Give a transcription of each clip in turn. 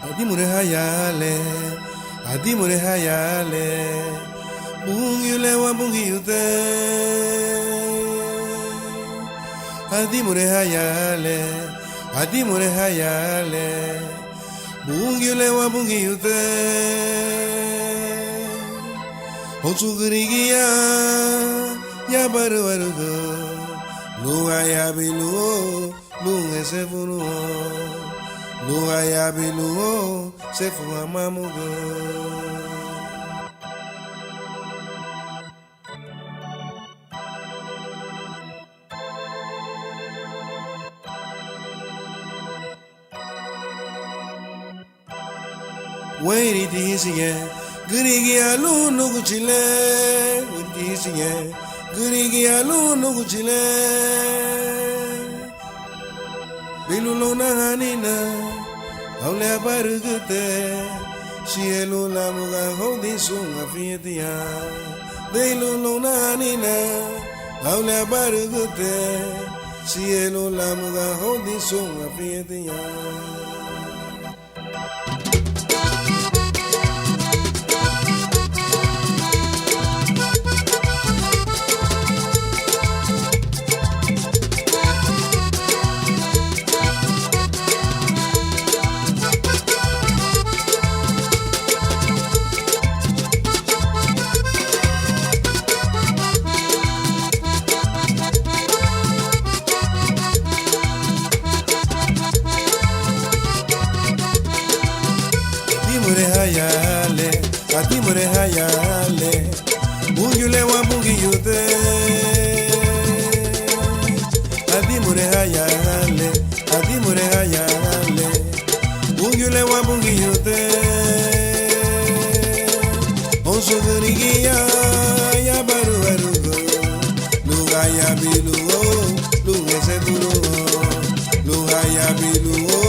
Adimurehayaale, Adimurehayaale, Bungile wa bungiyute. Adimurehayaale, Adimurehayaale, Bungile wa bungiyute. Otsugrigiya ya barwarugo, Luga ya bilu, Lunga sefunu. Luga ya bilu, Sefu amamugo. Wait it is again. Gurigi alu no guchile. Wait it is again. Gurigi alu no guchile. Bilulo na hanina. Aule barugute. Cielo la muga hodi sunga fiatia. Bilulo na hanina. Aule barugute. Cielo la muga hodi sunga fiatia. Adimurehayaale, Adimurehayaale, Bungile wa bungiyute. Adimurehayaale, Adimurehayaale, Bungile wa bungiyute. Onsugurigiya ya barugo, Luga ya bilugo, Luga seduro, Luga ya bilugo,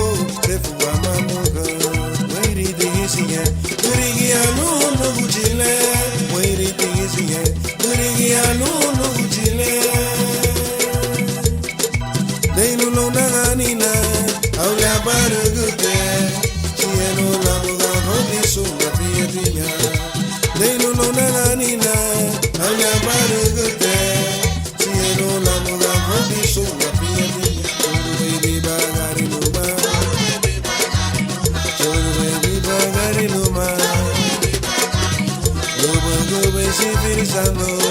Sefu amamugo. Gurigi aluno guchile, wait it is again. Gurigi aluno guchile. They no know nanina, how ya barugute. Cielo la muga hodi sunga fiatia. They no know nanina, how ya barugute. Cielo la muga hodi sunga fiatia. Baby bagari luma. Baby bagari luma. Go, go, go, go,